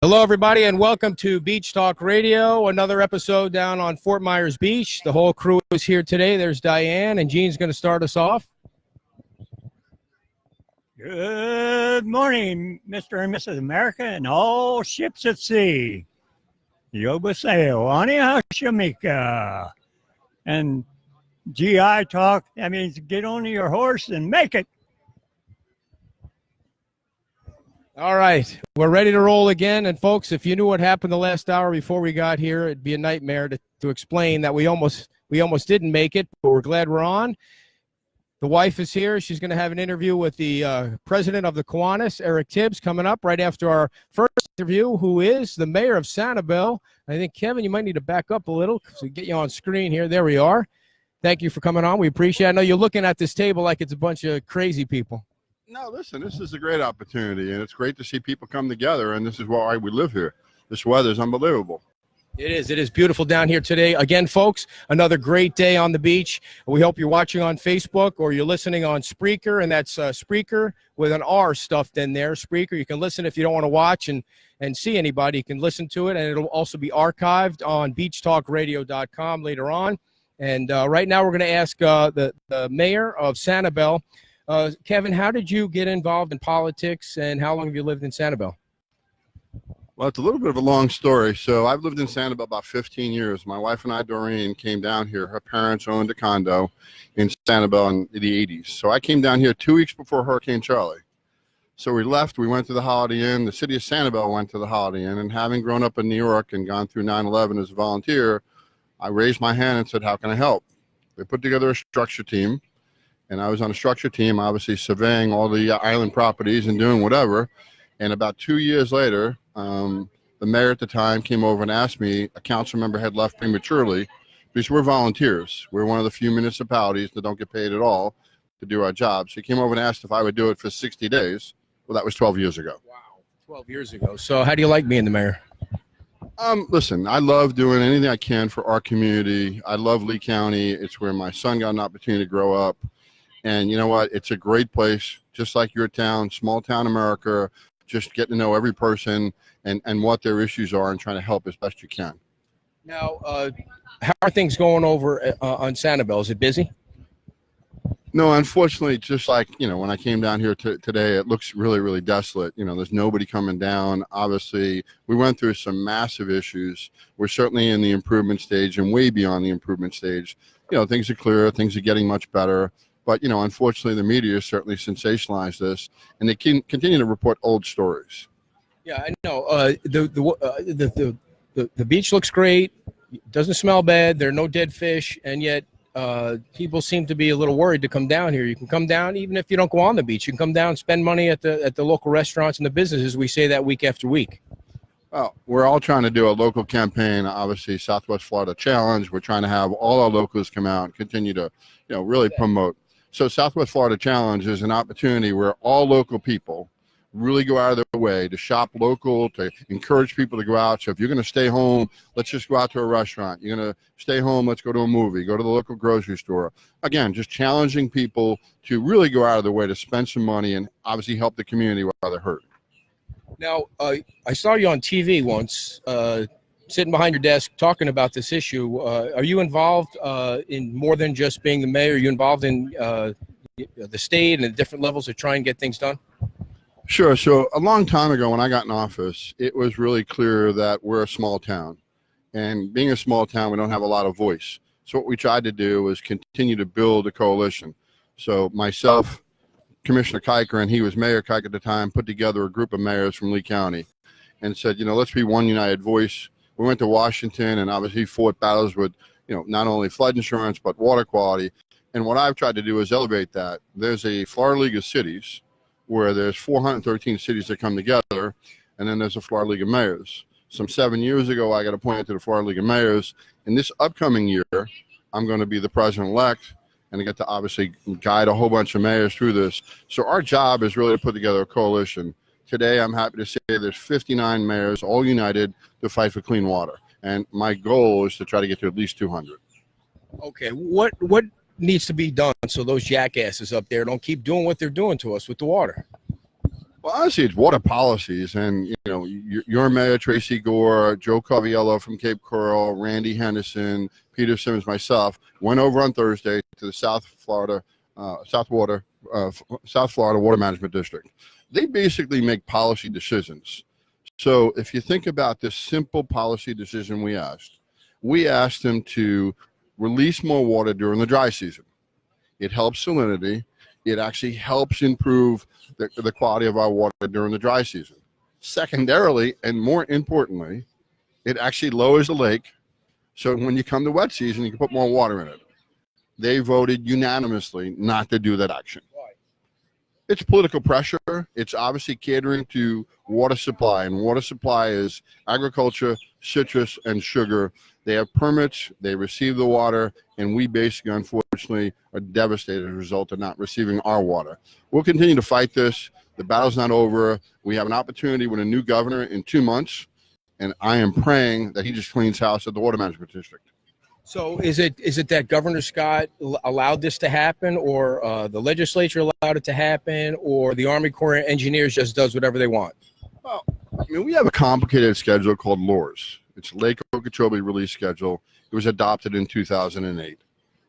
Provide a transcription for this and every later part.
Hello, everybody, and welcome to Beach Talk Radio, another episode down on Fort Myers Beach. The whole crew is here today. There's Diane, and Gene's going to start us off. Good morning, Mr. and Mrs. America and all ships at sea. Yobaseo, Aniha and GI talk, that means get on your horse and make it. All right, we're ready to roll again. And folks, if you knew what happened the last hour before we got here, it'd be a nightmare to explain that we almost didn't make it, but we're glad we're on. The wife is here. She's going to have an interview with the president of the Kiwanis, Eric Tibbs, coming up right after our first interview, who is the mayor of Sanibel. I think, Kevin, you might need to back up a little so we get you on screen here. There we are. Thank you for coming on. We appreciate it. I know you're looking at this table like it's a bunch of crazy people. No, listen, this is a great opportunity, and it's great to see people come together, and this is why we live here. This weather is unbelievable. It is. It is beautiful down here today. Again, folks, another great day on the beach. We hope you're watching on Facebook or you're listening on Spreaker, and that's Spreaker with an R stuffed in there, Spreaker. You can listen if you don't want to watch and see anybody. You can listen to it, and it'll also be archived on beachtalkradio.com later on. And right now we're going to ask the mayor of Sanibel. Kevin, how did you get involved in politics, and how long have you lived in Sanibel? Well, it's a little bit of a long story. So I've lived in Sanibel about 15 years. My wife and I, Doreen, came down here. Her parents owned a condo in Sanibel in the 80s. So I came down here 2 weeks before Hurricane Charlie. So we left. We went to the Holiday Inn. The city of Sanibel went to the Holiday Inn. And having grown up in New York and gone through 9/11 as a volunteer, I raised my hand and said, how can I help? They put together a structure team. And I was on a structure team, obviously surveying all the island properties and doing whatever. And about 2 years later, the mayor at the time came over and asked me, a council member had left prematurely, because we're volunteers. We're one of the few municipalities that don't get paid at all to do our job. So he came over and asked if I would do it for 60 days. Well, that was 12 years ago. Wow, 12 years ago. So how do you like being the mayor? Listen, I love doing anything I can for our community. I love Lee County. It's where my son got an opportunity to grow up. And you know what? It's a great place, just like your town, small town America, just getting to know every person and what their issues are and trying to help as best you can. Now, how are things going over on Sanibel? Is it busy? No, unfortunately, just like, when I came down here today, it looks really, really desolate. There's nobody coming down. Obviously, we went through some massive issues. We're certainly in the improvement stage and way beyond the improvement stage. Things are clear. Things are getting much better. But, unfortunately, the media certainly sensationalized this, and they can continue to report old stories. Yeah, I know. The beach looks great. It doesn't smell bad. There are no dead fish, and yet people seem to be a little worried to come down here. You can come down even if you don't go on the beach. You can come down and spend money at the local restaurants and the businesses. We say that week after week. Well, we're all trying to do a local campaign, obviously Southwest Florida Challenge. We're trying to have all our locals come out and continue to, really promote. So Southwest Florida Challenge is an opportunity where all local people really go out of their way to shop local, to encourage people to go out. So if you're going to stay home, let's just go out to a restaurant. You're going to stay home, let's go to a movie, go to the local grocery store. Again, just challenging people to really go out of their way to spend some money and obviously help the community while they're hurt. Now, I saw you on TV once, sitting behind your desk talking about this issue. Are you involved in more than just being the mayor? Are you involved in the state and the different levels to try and get things done? Sure. So a long time ago when I got in office, it was really clear that we're a small town. And being a small town, we don't have a lot of voice. So what we tried to do was continue to build a coalition. So myself, Commissioner Kiker, and he was Mayor Kiker at the time, put together a group of mayors from Lee County and said, let's be one united voice. We went to Washington and obviously fought battles with, not only flood insurance, but water quality. And what I've tried to do is elevate that. There's a Florida League of Cities where there's 413 cities that come together, and then there's a Florida League of Mayors. Some 7 years ago, I got appointed to the Florida League of Mayors. In this upcoming year, I'm going to be the president-elect, and I get to obviously guide a whole bunch of mayors through this. So our job is really to put together a coalition. Today, I'm happy to say there's 59 mayors, all united to fight for clean water. And my goal is to try to get to at least 200. Okay, what needs to be done so those jackasses up there don't keep doing what they're doing to us with the water? Well, honestly, it's water policies, and your mayor Tracy Gore, Joe Coviello from Cape Coral, Randy Henderson, Peter Simmons, myself went over on Thursday to the South Florida Water Management District. They basically make policy decisions. So if you think about this simple policy decision we asked them to release more water during the dry season. It helps salinity. It actually helps improve the quality of our water during the dry season. Secondarily, and more importantly, it actually lowers the lake. So when you come to wet season, you can put more water in it. They voted unanimously not to do that action. It's political pressure. It's obviously catering to water supply, and water supply is agriculture, citrus, and sugar. They have permits, they receive the water, and we basically, unfortunately, are devastated as a result of not receiving our water. We'll continue to fight this. The battle's not over. We have an opportunity with a new governor in 2 months, and I am praying that he just cleans house at the Water Management District. So is it that Governor Scott allowed this to happen, or the legislature allowed it to happen, or the Army Corps of Engineers just does whatever they want? Well, I mean, we have a complicated schedule called LORS. It's Lake Okeechobee Release Schedule. It was adopted in 2008.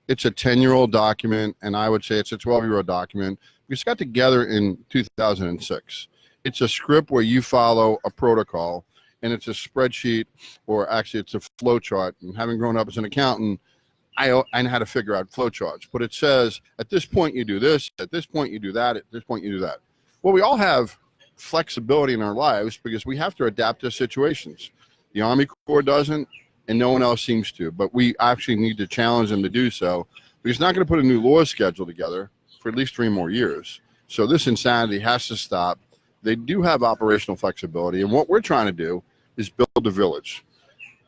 It's a 10-year-old document, and I would say it's a 12-year-old document. We got together in 2006. It's a script where you follow a protocol, and it's a spreadsheet, or actually it's a flow chart. And having grown up as an accountant, I know how to figure out flow charts. But it says, at this point you do this, at this point you do that, at this point you do that. Well, we all have flexibility in our lives because we have to adapt to situations. The Army Corps doesn't, and no one else seems to. But we actually need to challenge them to do so. But he's not going to put a new law schedule together for at least 3 more years. So this insanity has to stop. They do have operational flexibility, and what we're trying to do is build a village.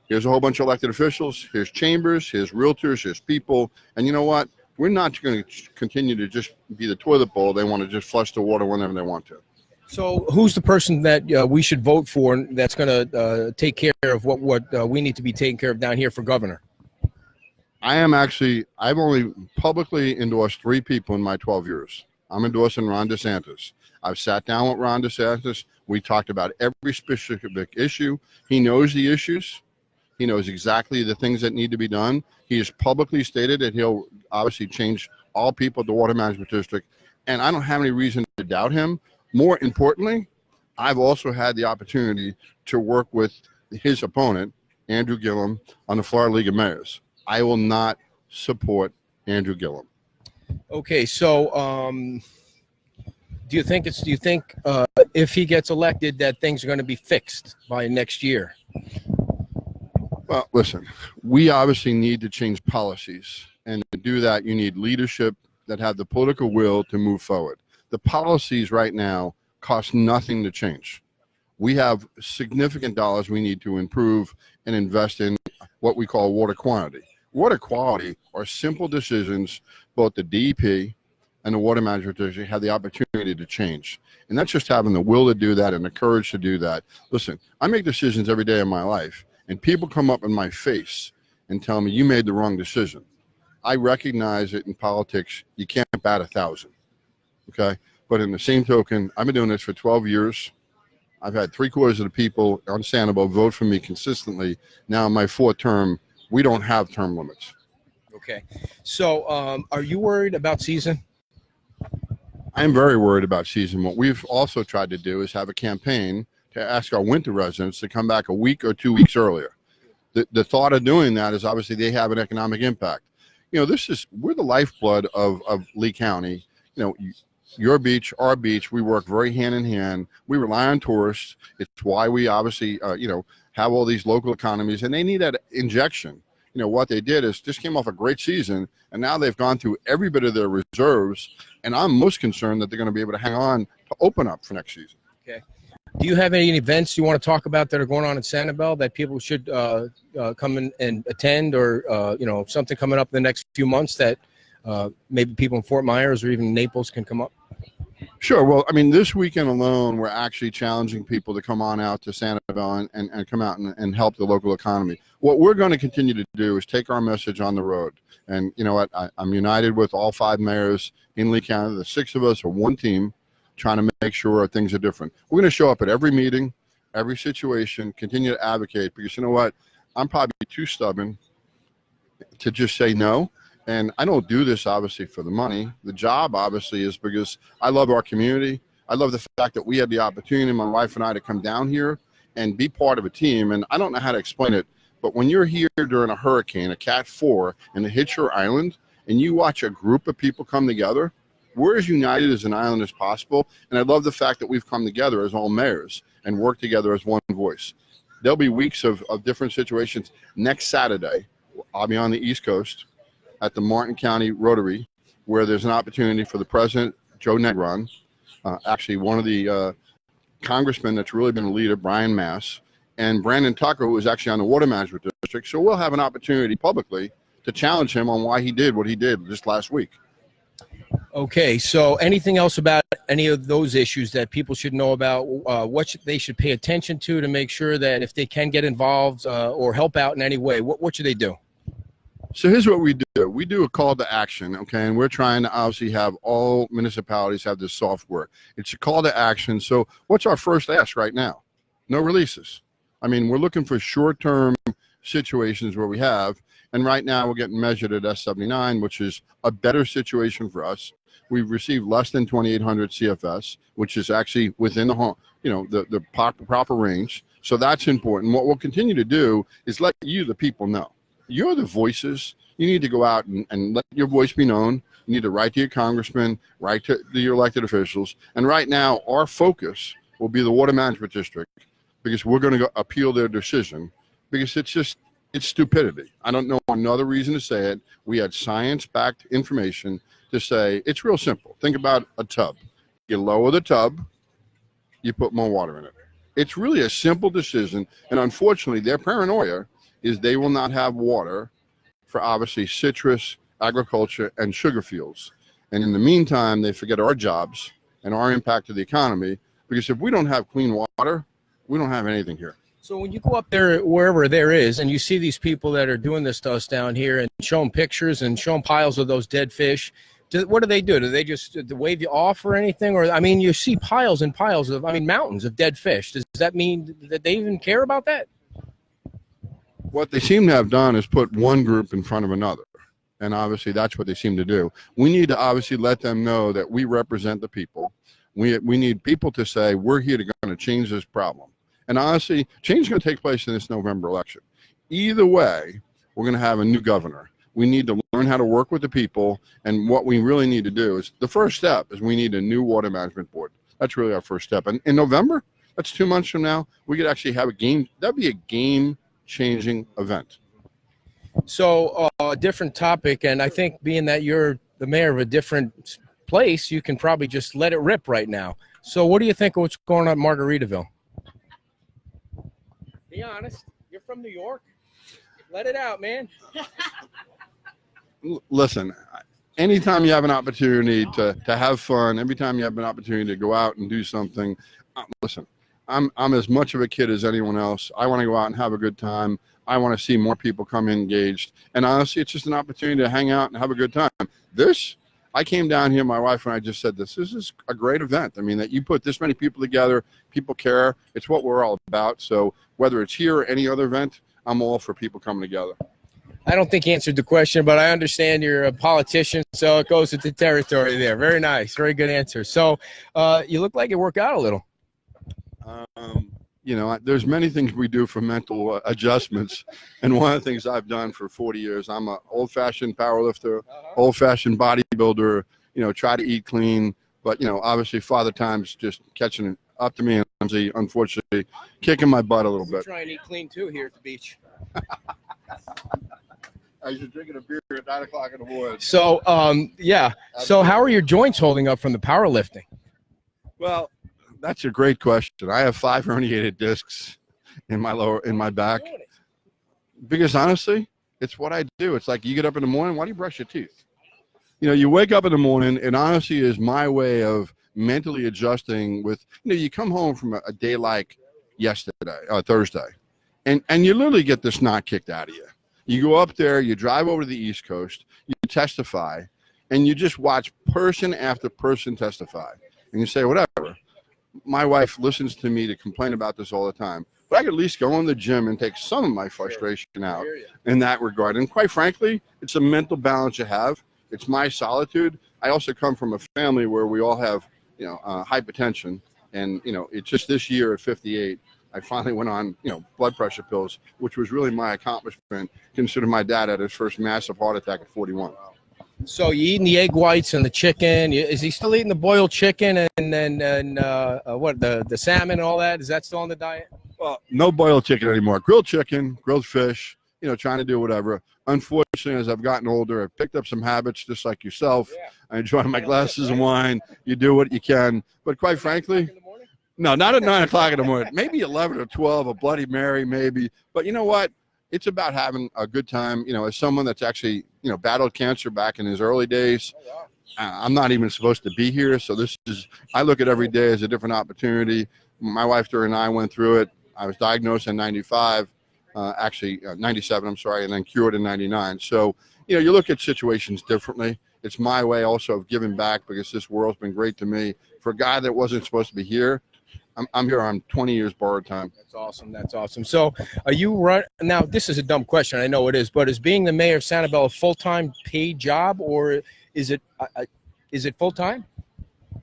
Here's a whole bunch of elected officials, here's chambers, here's realtors, here's people, and you know what? We're not going to continue to just be the toilet bowl. They want to just flush the water whenever they want to. So who's the person that we should vote for that's going to take care of what we need to be taking care of down here for governor? I've only publicly endorsed 3 people in my 12 years. I'm endorsing Ron DeSantis. I've sat down with Ron DeSantis. We talked about every specific issue. He knows the issues. He knows exactly the things that need to be done. He has publicly stated that he'll obviously change all people at the Water Management District, and I don't have any reason to doubt him. More importantly, I've also had the opportunity to work with his opponent, Andrew Gillum, on the Florida League of Mayors. I will not support Andrew Gillum. Okay, so do you think if he gets elected that things are going to be fixed by next year? Well, listen, we obviously need to change policies, and to do that, you need leadership that have the political will to move forward. The policies right now cost nothing to change. We have significant dollars we need to improve and invest in what we call water quantity. Water quality are simple decisions both the DEP and the Water Management District have the opportunity to change. And that's just having the will to do that and the courage to do that. Listen, I make decisions every day of my life, and people come up in my face and tell me, you made the wrong decision. I recognize it in politics. You can't bat 1,000, okay? But in the same token, I've been doing this for 12 years. I've had 3/4 of the people on Sanibel vote for me consistently. Now in my 4th term, we don't have term limits. Okay. So are you worried about season? I'm very worried about season. What we've also tried to do is have a campaign to ask our winter residents to come back a week or 2 weeks earlier. The thought of doing that is obviously they have an economic impact. You know, we're the lifeblood of Lee County. You know, your beach, our beach, we work very hand in hand. We rely on tourists. It's why we obviously, have all these local economies, and they need that injection. You know, what they did is just came off a great season, and now they've gone through every bit of their reserves, and I'm most concerned that they're going to be able to hang on to open up for next season. Okay. Do you have any events you want to talk about that are going on in Sanibel that people should come in and attend, or something coming up in the next few months that maybe people in Fort Myers or even Naples can come up? Sure. Well, I mean, this weekend alone, we're actually challenging people to come on out to Sanibel and come out and help the local economy. What we're going to continue to do is take our message on the road. And you know what? I'm united with all 5 mayors in Lee County. The 6 of us are one team trying to make sure things are different. We're going to show up at every meeting, every situation, continue to advocate, because you know what? I'm probably too stubborn to just say no. And I don't do this, obviously, for the money. The job, obviously, is because I love our community. I love the fact that we had the opportunity, my wife and I, to come down here and be part of a team. And I don't know how to explain it, but when you're here during a hurricane, a Cat 4, and it hits your island, and you watch a group of people come together, we're as united as an island as possible. And I love the fact that we've come together as all mayors and work together as one voice. There'll be weeks of different situations. Next Saturday, I'll be on the East Coast at the Martin County Rotary, where there's an opportunity for the president, Joe Negron, actually one of the congressmen that's really been a leader, Brian Mass, and Brandon Tucker, who is actually on the Water Management District. So we'll have an opportunity publicly to challenge him on why he did what he did just last week. Okay, so anything else about any of those issues that people should know about, they should pay attention to make sure that if they can get involved or help out in any way, what should they do? So here's what we do. We do a call to action, okay? And we're trying to obviously have all municipalities have this software. It's a call to action. So what's our first ask right now? No releases. I mean, we're looking for short-term situations where we have, and right now we're getting measured at S79, which is a better situation for us. We've received less than 2,800 CFS, which is actually within the home, the proper range. So that's important. What we'll continue to do is let you, the people, know. You're the voices. You need to go out and let your voice be known. You need to write to your congressman, write to your elected officials. And right now, our focus will be the Water Management District, because we're going to go appeal their decision, because it's stupidity. I don't know another reason to say it. We had science-backed information to say it's real simple. Think about a tub. You lower the tub, you put more water in it. It's really a simple decision. And unfortunately, their paranoia is they will not have water for obviously citrus, agriculture, and sugar fields. And in the meantime, they forget our jobs and our impact to the economy, because if we don't have clean water, we don't have anything here. So when you go up there, wherever there is, and you see these people that are doing this to us down here and show them pictures and show them piles of those dead fish, what do they do? Do they just wave you off or anything? Or, I mean, you see piles and piles of, mountains of dead fish. Does that mean that they even care about that? What they seem to have done is put one group in front of another. And obviously that's what they seem to do. We need to obviously let them know that we represent the people. We need people to say, we're here to going to change this problem. And honestly, change is going to take place in this November election. Either way, we're going to have a new governor. We need to learn how to work with the people. And what we really need to do is, the first step is we need a new water management board. That's really our first step. And in November, that's 2 months from now, we could actually have a game. That'd be a game-changing event. So a different topic, and I think being that you're the mayor of a different place, you can probably just let it rip right now. So what do you think of what's going on in Margaritaville? Be honest. You're from New York. Let it out, man. Listen, anytime you have an opportunity to have fun, every time you have an opportunity to go out and do something, listen, I'm as much of a kid as anyone else. I want to go out and have a good time. I want to see more people come engaged. And honestly, it's just an opportunity to hang out and have a good time. I came down here, my wife and I just said this is a great event. I mean, that you put this many people together, people care. It's what we're all about. So whether it's here or any other event, I'm all for people coming together. I don't think you answered the question, but I understand you're a politician, so it goes with the territory there. Very nice. Very good answer. So you look like it worked out a little. There's many things we do for mental adjustments. And one of the things I've done for 40 years, I'm an old-fashioned powerlifter, old-fashioned bodybuilder, try to eat clean. But, obviously Father Time's just catching up to me and unfortunately kicking my butt a little bit. Try and eat clean, too, here at the beach. I was drinking a beer at 9 o'clock in the morning. So, yeah. So how are your joints holding up from the powerlifting? Well, that's a great question. I have 5 herniated discs in my back. Because honestly, it's what I do. It's like you get up in the morning, why do you brush your teeth? You wake up in the morning, and honestly is my way of mentally adjusting with, you come home from a day like Thursday, and you literally get the snot kicked out of you. You go up there, you drive over to the East Coast, you testify, and you just watch person after person testify. and you say whatever. My wife listens to me to complain about this all the time, but I could at least go in the gym and take some of my frustration out in that regard. And quite frankly, it's a mental balance you have. It's my solitude. I also come from a family where we all have, hypertension, and it's just this year at 58. I finally went on, blood pressure pills, which was really my accomplishment, considering my dad had his first massive heart attack at 41. So you eating the egg whites and the chicken? Is he still eating the boiled chicken and what the salmon and all that? Is that still on the diet? Well, no boiled chicken anymore. Grilled chicken, grilled fish. Trying to do whatever. Unfortunately, as I've gotten older, I've picked up some habits just like yourself. Yeah. I enjoy my glasses of wine. You do what you can, but quite frankly, no, not at 9 o'clock in the morning. Maybe 11 or 12, a Bloody Mary, maybe. But you know what? It's about having a good time. As someone that's actually, battled cancer back in his early days, I'm not even supposed to be here. So I look at every day as a different opportunity. My wife and I went through it. I was diagnosed in 95, 97, I'm sorry, and then cured in 99. So, you look at situations differently. It's my way also of giving back because this world's been great to me. For a guy that wasn't supposed to be here, I'm here on 20 years borrowed time. That's awesome. That's awesome. So are you now, this is a dumb question. I know it is, but is being the mayor of Sanibel a full-time paid job, or is it full-time?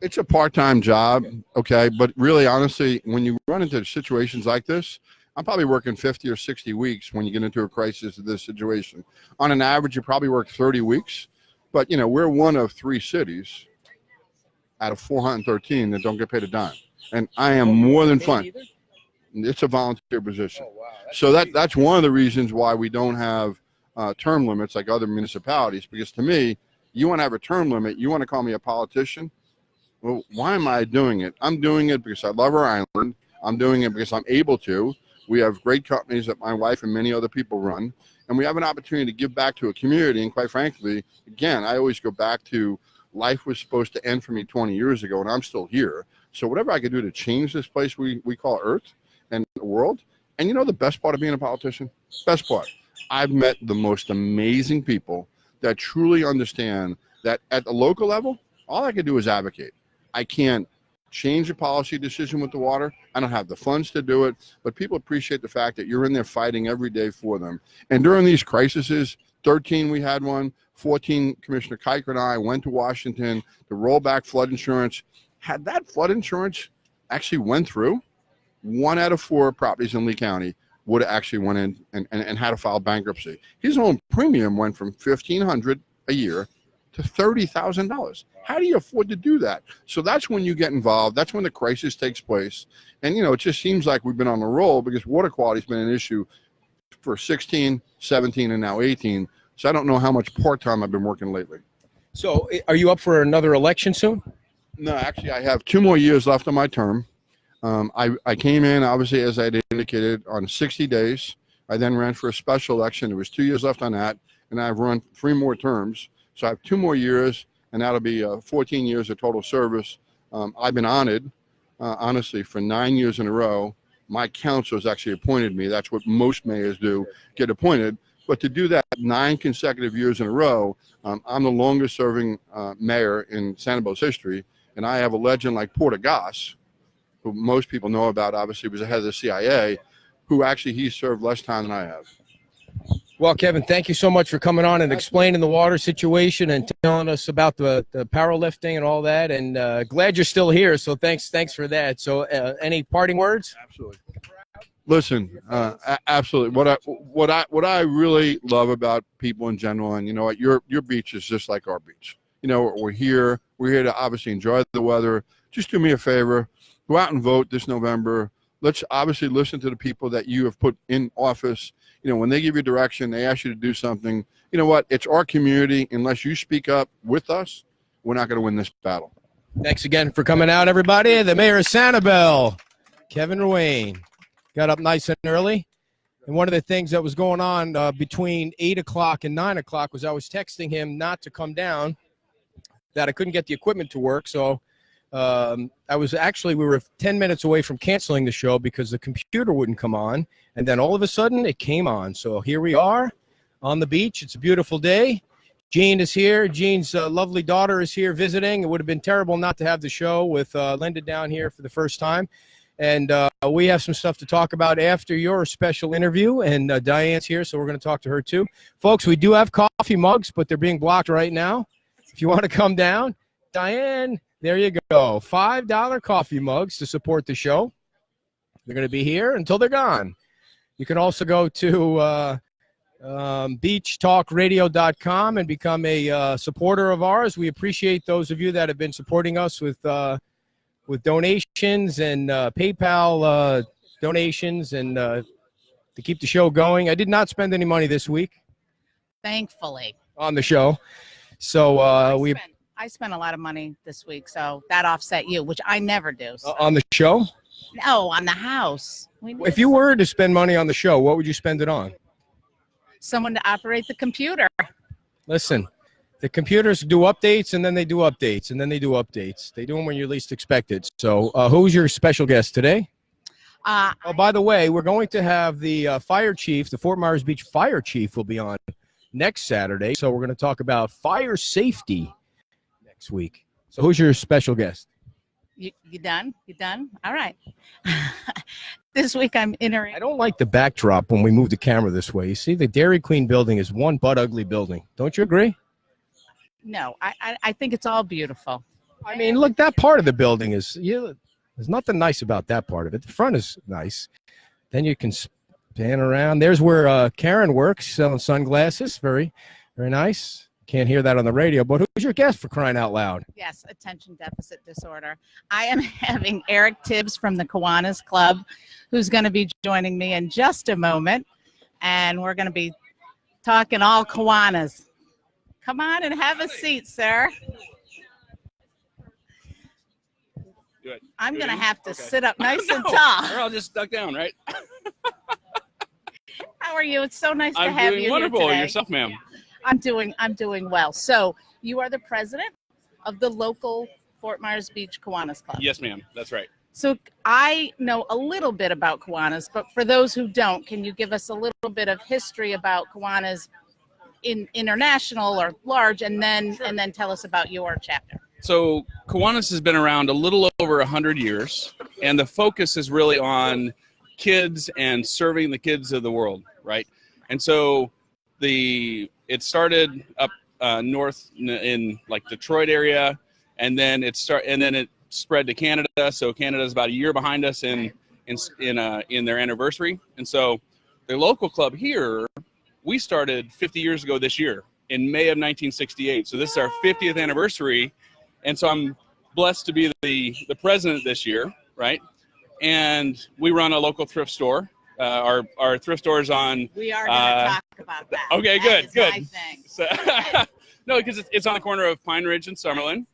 It's a part-time job. Okay. But really, honestly, when you run into situations like this, I'm probably working 50 or 60 weeks when you get into a crisis of this situation. On an average, you probably work 30 weeks, but we're one of 3 cities out of 413 that don't get paid a dime. And I am more than fine. It's a volunteer position. Oh, wow. So that's one of the reasons why we don't have term limits like other municipalities, because to me, you want to have a term limit, you want to call me a politician. Well, why am I doing it? I'm doing it because I love our island. I'm doing it because I'm able to. We have great companies that my wife and many other people run, and we have an opportunity to give back to a community. And quite frankly, again, I always go back to life was supposed to end for me 20 years ago, and I'm still here. So whatever I could do to change this place we call Earth and the world. And the best part of being a politician? Best part. I've met the most amazing people that truly understand that at the local level, all I can do is advocate. I can't change a policy decision with the water. I don't have the funds to do it, but people appreciate the fact that you're in there fighting every day for them. And during these crises, 13 we had one, 14 Commissioner Kiker and I went to Washington to roll back flood insurance. Had that flood insurance actually went through, 1 out of 4 properties in Lee County would have actually went in and had to file bankruptcy. His own premium went from $1,500 a year to $30,000. How do you afford to do that? So that's when you get involved. That's when the crisis takes place. And, it just seems like we've been on the roll because water quality has been an issue for 16, 17, and now 18. So I don't know how much part-time I've been working lately. So are you up for another election soon? No, actually, I have 2 more years left on my term. I came in, obviously, as I indicated, on 60 days. I then ran for a special election. There was 2 years left on that, and I've run 3 more terms. So I have 2 more years, and that'll be 14 years of total service. I've been honored, honestly, for 9 years in a row. My council has actually appointed me. That's what most mayors do, get appointed. But to do that 9 consecutive years in a row, I'm the longest serving mayor in Sanibel's history. And I have a legend like Porter Goss, who most people know about, obviously was the head of the CIA, who actually he served less time than I have. Well, Kevin, thank you so much for coming on and explaining the water situation and telling us about the powerlifting and all that. And glad you're still here. So thanks for that. So any parting words? Absolutely. Listen, absolutely. What I really love about people in general, and what your beach is just like our beach. We're here to obviously enjoy the weather. Just do me a favor, go out and vote this November. Let's obviously listen to the people that you have put in office. When they give you direction, they ask you to do something. You know what? It's our community. Unless you speak up with us, we're not going to win this battle. Thanks again for coming out, everybody. The mayor of Sanibel, Kevin Ruane, got up nice and early. And one of the things that was going on between 8 o'clock and 9 o'clock was I was texting him not to come down, that I couldn't get the equipment to work. So we were 10 minutes away from canceling the show because the computer wouldn't come on. And then all of a sudden it came on. So here we are on the beach. It's a beautiful day. Jean is here. Jean's lovely daughter is here visiting. It would have been terrible not to have the show with Linda down here for the first time. And we have some stuff to talk about after your special interview. And Diane's here, so we're going to talk to her too. Folks, we do have coffee mugs, but they're being blocked right now. If you want to come down, Diane, there you go. $5 coffee mugs to support the show. They're going to be here until they're gone. You can also go to beachtalkradio.com and become a supporter of ours. We appreciate those of you that have been supporting us with donations and PayPal donations and to keep the show going. I did not spend any money this week. Thankfully. On the show. So I spent a lot of money this week, so that offset you, which I never do. So. On the show? No, on the house. If you were to spend money on the show, what would you spend it on? Someone to operate the computer. Listen, the computers do updates, and then they do updates, and then they do updates. They do them when you least expect it. So who's your special guest today? By the way, we're going to have the fire chief, the Fort Myers Beach fire chief will be on next Saturday. So we're going to talk about fire safety next week. So who's your special guest? You done? You done? All right. This week I'm entering. I don't like the backdrop when we move the camera this way. You see, the Dairy Queen building is one butt ugly building. Don't you agree? No, I think it's all beautiful. I mean, look, that part of the building is, there's nothing nice about that part of it. The front is nice. Then you can span around. There's where Karen works, selling sunglasses. Very, very nice. Can't hear that on the radio, but who's your guest, for crying out loud? Yes, attention deficit disorder. I am having Eric Tibbs from the Kiwanis Club, who's going to be joining me in just a moment, and we're going to be talking all Kiwanis. Come on and have a seat, sir. Good. I'm going to have to sit up nice and Or tall. I'll just duck down, right? How are you? It's so nice to have you I'm doing wonderful. here today. Yourself, ma'am. I'm doing well. So you are the president of the local Fort Myers Beach Kiwanis Club. Yes, ma'am. That's right. So I know a little bit about Kiwanis, but for those who don't, can you give us a little bit of history about Kiwanis in international or large, and then tell us about your chapter? So Kiwanis has been around a little over 100 years, and the focus is really on kids and serving the kids of the world, right? And so it started up north in like Detroit area, and then it spread to Canada. So Canada is about a year behind us in their anniversary. And so the local club here, we started 50 years ago this year in May of 1968. So this is our 50th anniversary, and so I'm blessed to be the president this year, right? And we run a local thrift store. Our thrift store is on. We are going to talk about that. Okay, that good. My thing. So, no, because it's on the corner of Pine Ridge and Summerlin,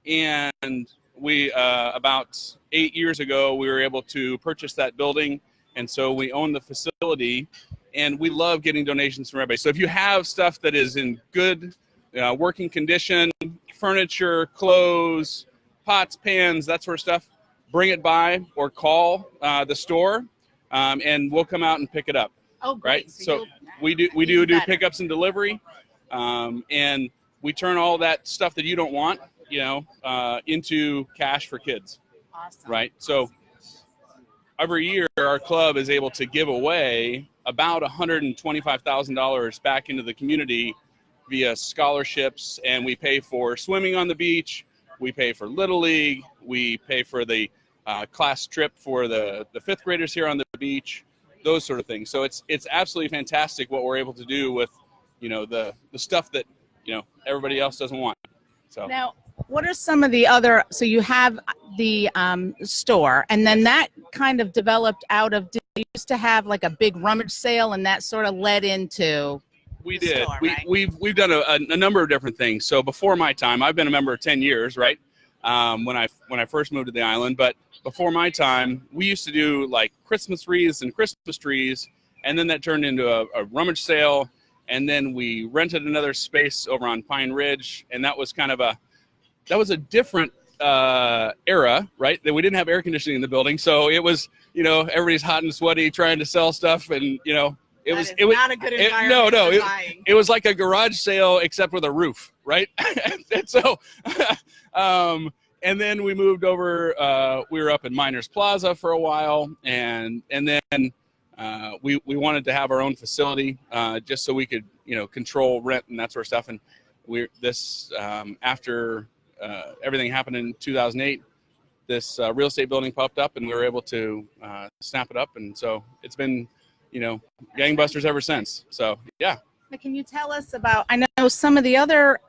and we about 8 years ago we were able to purchase that building, and so we own the facility, and we love getting donations from everybody. So if you have stuff that is in good working condition, furniture, clothes, pots, pans, that sort of stuff, bring it by or call the store. And we'll come out and pick it up. Oh, great. Right. So we do pickups and delivery, and we turn all that stuff that you don't want, into cash for kids. Awesome. Right. So every year our club is able to give away about $125,000 back into the community via scholarships, and we pay for swimming on the beach. We pay for Little League. We pay for the class trip for the fifth graders here on the beach, those sort of things. So it's absolutely fantastic what we're able to do with, the stuff that, everybody else doesn't want. So now, what are some of the other? So you have the store, and then that kind of developed out of. Did you used to have like a big rummage sale, and that sort of led into. We the did. Store, right? We've done a number of different things. So before my time, I've been a member 10 years, right? When I first moved to the island, but before my time, we used to do like Christmas wreaths and Christmas trees, and then that turned into a rummage sale, and then we rented another space over on Pine Ridge, and that was kind of a different era, right? That we didn't have air conditioning in the building, so it was everybody's hot and sweaty trying to sell stuff, and It That was is it was not a good it- environment no, for buying. it was like a garage sale except with a roof, right? And so, and then we moved over. We were up in Miners Plaza for a while, and then we wanted to have our own facility just so we could control rent and that sort of stuff. And after everything happened in 2008, this real estate building popped up, and we were able to snap it up, and so it's been gangbusters ever since. So yeah. But can you tell us about, I know some of the other,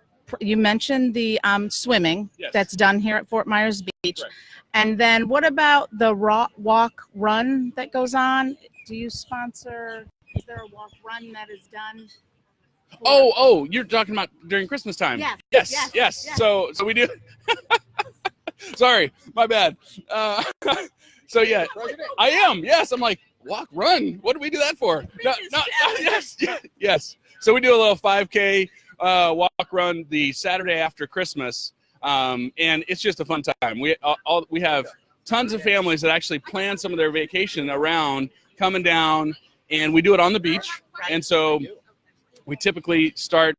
you mentioned the swimming Yes. that's done here at Fort Myers Beach. Correct. And then what about the walk run that goes on? Do you sponsor, is there a walk run that is done? Oh, you're talking about during Christmas time. Yes. Yes. So we do. Sorry, my bad. So yeah, I am. Yes, I'm like, walk, run. What do we do that for? No, yes. So we do a little 5K walk, run the Saturday after Christmas, and it's just a fun time. We have tons of families that actually plan some of their vacation around coming down, and we do it on the beach. And so we typically start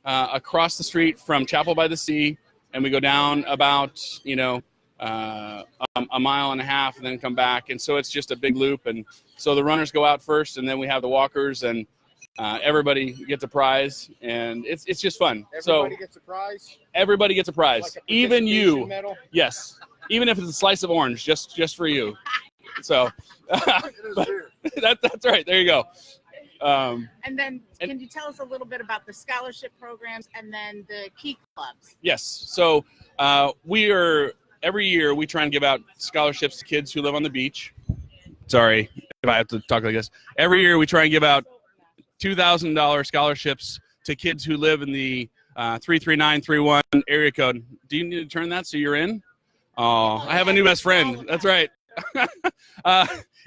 across the street from Chapel by the Sea, and we go down about a mile and a half, and then come back. And so it's just a big loop. And so the runners go out first, and then we have the walkers, and everybody gets a prize, and it's just fun. Everybody gets a prize. Everybody gets a prize, Like a even you. participation medal? Yes, even if it's a slice of orange, just for you. So that's right. There you go. And then can you tell us a little bit about the scholarship programs and then the key clubs? Yes. So every year we try and give out scholarships to kids who live on the beach. Sorry if I have to talk like this. Every year we try and give out $2,000 scholarships to kids who live in the 33931 area code. Do you need to turn that so you're in? Oh, I have a new best friend. That's right.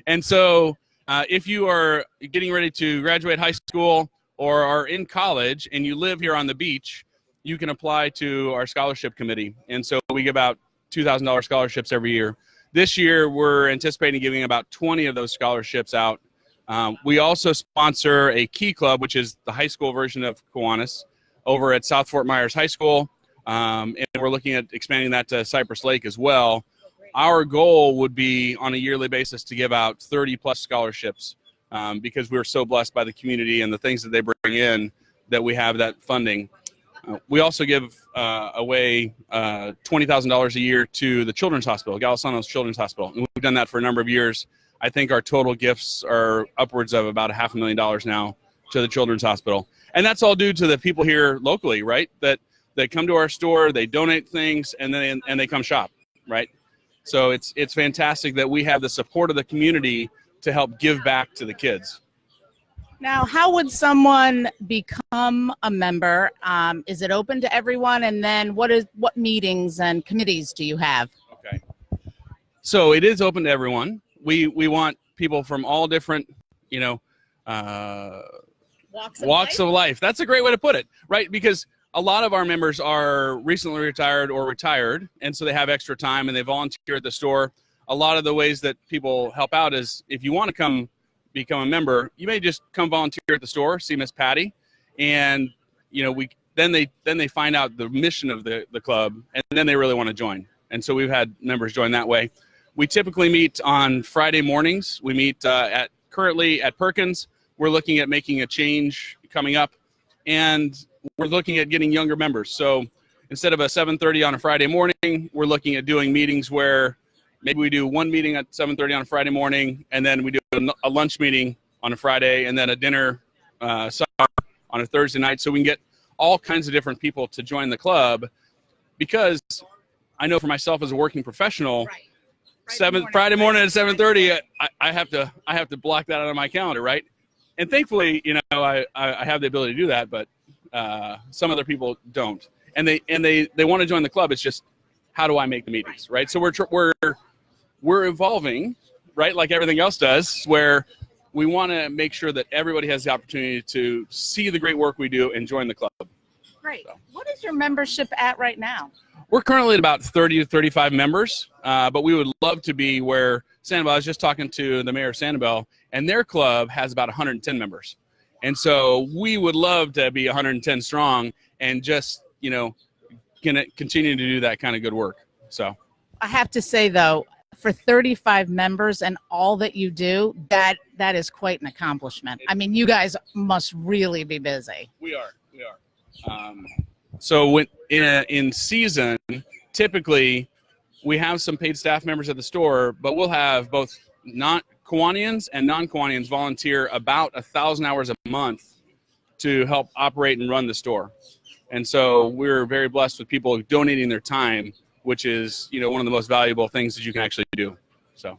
And so if you are getting ready to graduate high school or are in college and you live here on the beach, you can apply to our scholarship committee. And so we give out $2,000 scholarships every year. This year, we're anticipating giving about 20 of those scholarships out. We also sponsor a Key Club, which is the high school version of Kiwanis, over at South Fort Myers High School. And we're looking at expanding that to Cypress Lake as well. Our goal would be on a yearly basis to give out 30 plus scholarships because we're so blessed by the community and the things that they bring in that we have that funding. We also give away $20,000 a year to the Children's Hospital, Galisanos Children's Hospital. And we've done that for a number of years. I think our total gifts are upwards of about $500,000 now to the Children's Hospital. And that's all due to the people here locally, right? That come to our store, they donate things, and they come shop, right? So it's fantastic that we have the support of the community to help give back to the kids. Now, how would someone become a member? Is it open to everyone? And then what meetings and committees do you have? Okay. So it is open to everyone. We want people from all different, walks of life. That's a great way to put it, right? Because a lot of our members are recently retired or retired, and so they have extra time and they volunteer at the store. A lot of the ways that people help out is if you want to come become a member, you may just come volunteer at the store, see Miss Patty, and then they find out the mission of the club, and then they really want to join. And so we've had members join that way. We typically meet on Friday mornings. We meet currently at Perkins. We're looking at making a change coming up, and we're looking at getting younger members. So instead of a 7:30 on a Friday morning, we're looking at doing meetings where maybe we do one meeting at 7:30 on a Friday morning, and then we do a lunch meeting on a Friday, and then a dinner supper on a Thursday night. So we can get all kinds of different people to join the club, because I know for myself as a working professional, Friday morning at 7:30, I have to block that out of my calendar, right? And thankfully, I have the ability to do that, but some other people don't, and they want to join the club. It's just, how do I make the meetings, right? So we're evolving, right, like everything else does, where we want to make sure that everybody has the opportunity to see the great work we do and join the club. Great. So, what is your membership at right now? We're currently at about 30 to 35 members, but we would love to be where Sanibel, I was just talking to the mayor of Sanibel, and their club has about 110 members. And so we would love to be 110 strong and just, continue to do that kind of good work. So I have to say, though, for 35 members and all that you do, that is quite an accomplishment. I mean, you guys must really be busy. We are. So when in season, typically we have some paid staff members at the store, but we'll have both Kiwanians and non-Kiwanians volunteer about 1,000 hours a month to help operate and run the store. And so we're very blessed with people donating their time, which is, one of the most valuable things that you can actually do. So.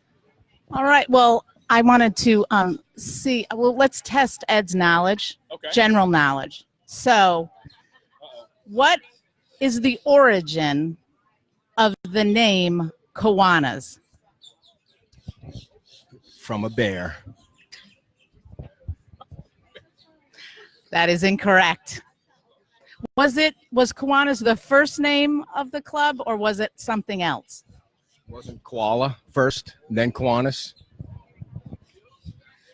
All right. Well, I wanted to see. Well, let's test Ed's knowledge, general knowledge. So, what is the origin of the name Kiwanis? From a bear. That is incorrect. Was Kiwanis the first name of the club, or was it something else? Wasn't koala first, then Kiwanis?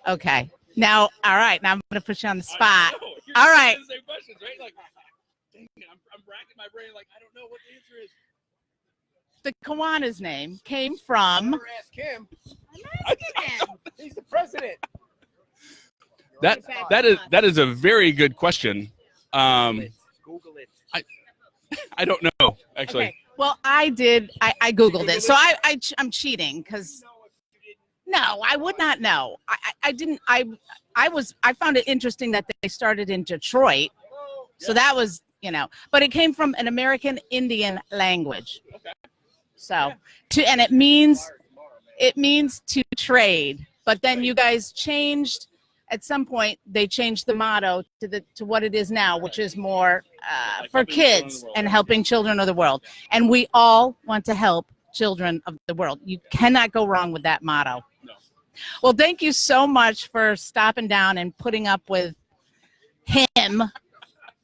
Okay. Now, all right. Now I'm going to put you on the spot. All right. The same questions, right? Like, dang, I'm racking my brain. Like, I don't know what the answer is. The Kiwanis name came from. Ask him. I'm asking him. He's the president. That is a very good question. Google it. I don't know, actually. Okay. Well, I did. I Googled it. So I'm cheating because. No, I would not know. I didn't. I found it interesting that they started in Detroit. So that was, but it came from an American Indian language. Okay. So and it means to trade. But then you guys changed. At some point, they changed the motto to what it is now, which is more for kids and helping children of the world. And we all want to help children of the world. You cannot go wrong with that motto. No. Well, thank you so much for stopping down and putting up with him.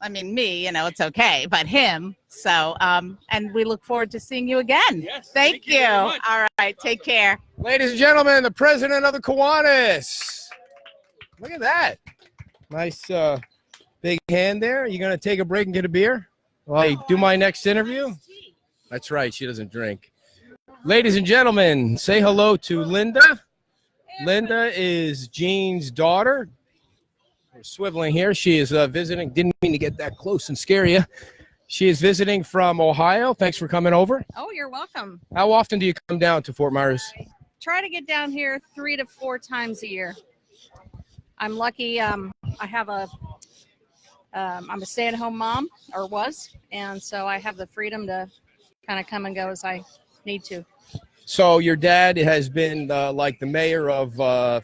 I mean, me, it's okay, but him. So, and we look forward to seeing you again. Yes, thank you. very much. All right, take care. Ladies and gentlemen, the president of the Kiwanis. Look at that. Nice big hand there. Are you going to take a break and get a beer while I do my next interview? That's right. She doesn't drink. Ladies and gentlemen, say hello to Linda. Linda is Jean's daughter. We're swiveling here. She is visiting. Didn't mean to get that close and scare you. She is visiting from Ohio. Thanks for coming over. Oh, you're welcome. How often do you come down to Fort Myers? Try to get down here 3 to 4 times a year. I'm lucky. I have I'm a stay-at-home mom, or was, and so I have the freedom to kind of come and go as I need to. So your dad has been like the mayor of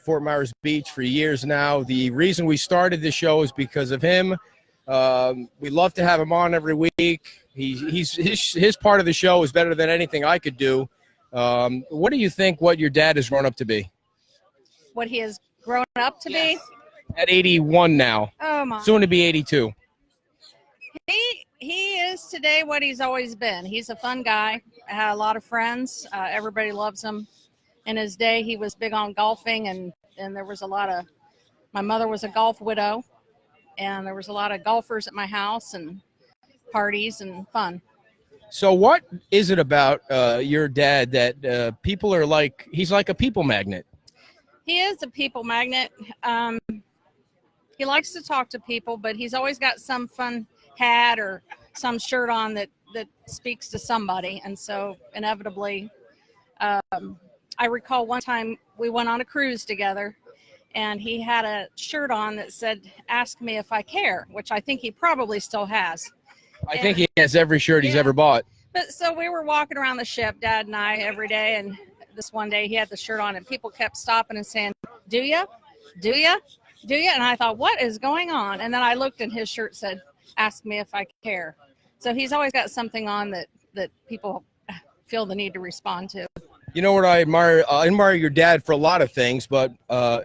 Fort Myers Beach for years now. The reason we started the show is because of him. We love to have him on every week. His part of the show is better than anything I could do. What do you think what your dad has grown up to be? What he has grown up to be? At 81 now. Oh, my. Soon to be 82. He is today what he's always been. He's a fun guy. Had a lot of friends. Everybody loves him. In his day, he was big on golfing, and there was a lot of – my mother was a golf widow, and there was a lot of golfers at my house and parties and fun. So what is it about your dad that people are like – he's like a people magnet? He is a people magnet. He likes to talk to people, but he's always got some fun hat or some shirt on that speaks to somebody. And so inevitably, I recall one time we went on a cruise together, and he had a shirt on that said, "Ask me if I care," which I think he probably still has. I think he has every shirt he's ever bought. But so we were walking around the ship, Dad and I, every day, and this one day he had the shirt on, and people kept stopping and saying, "Do you? Do you? Do you?" And I thought, what is going on? And then I looked, and his shirt said, "Ask me if I care." So he's always got something on that people feel the need to respond to. You know what I admire? I admire your dad for a lot of things, but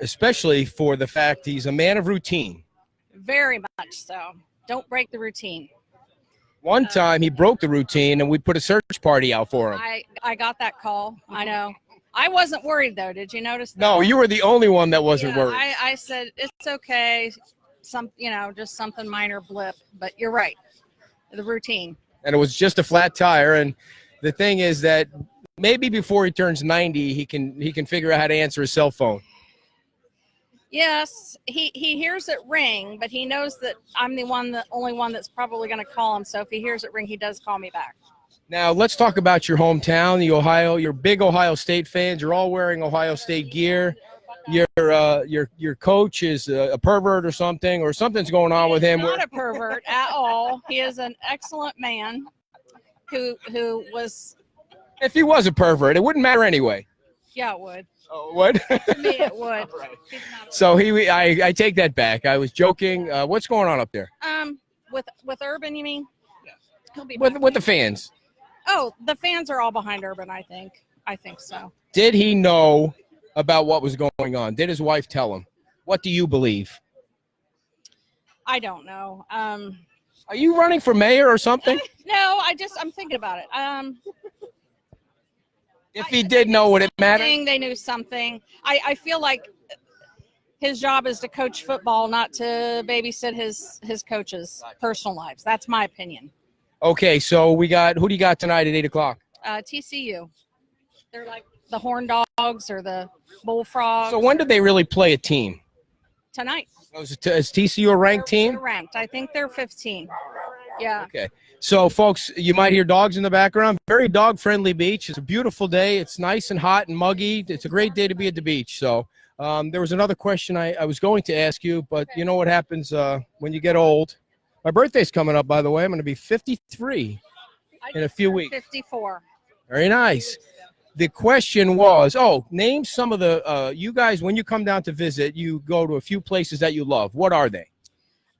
especially for the fact he's a man of routine. Very much so. Don't break the routine. One time he broke the routine, and we put a search party out for him. I got that call. I know. I wasn't worried though. Did you notice that? No, you were the only one that wasn't Yeah, worried. I said it's okay. Just something minor blip. But you're right. The routine. And it was just a flat tire. And the thing is that maybe before he turns 90, he can figure out how to answer his cell phone. Yes, he hears it ring, but he knows that I'm the only one that's probably going to call him. So if he hears it ring, he does call me back. Now let's talk about your hometown, you're big Ohio State fans. You're all wearing Ohio State gear. Your coach is a pervert or something's going on with him. Not a pervert at all. He is an excellent man who was. If he was a pervert, it wouldn't matter anyway. Yeah, it would. Oh, it would? To me, it would. So I take that back. I was joking. What's going on up there? With Urban, you mean? He'll be With the fans. Oh, the fans are all behind Urban. I think so. Did he know about what was going on? Did his wife tell him? What do you believe? I don't know. Are you running for mayor or something? No, I'm thinking about it. If he did know, would it matter? They knew something. I feel like his job is to coach football, not to babysit his coaches' personal lives. That's my opinion. Okay, so who do you got tonight at 8:00? TCU. They're like the Horn Dogs or the Bullfrogs. So when did they really play a team? Tonight. Is TCU a ranked team? They're ranked. I think they're 15. Yeah. Okay. So, folks, you might hear dogs in the background. Very dog-friendly beach. It's a beautiful day. It's nice and hot and muggy. It's a great day to be at the beach. So there was another question I was going to ask you, but you know what happens when you get old. My birthday's coming up, by the way. I'm going to be 53 in a few weeks. 54. Very nice. The question was, name some of the you guys, when you come down to visit, you go to a few places that you love. What are they?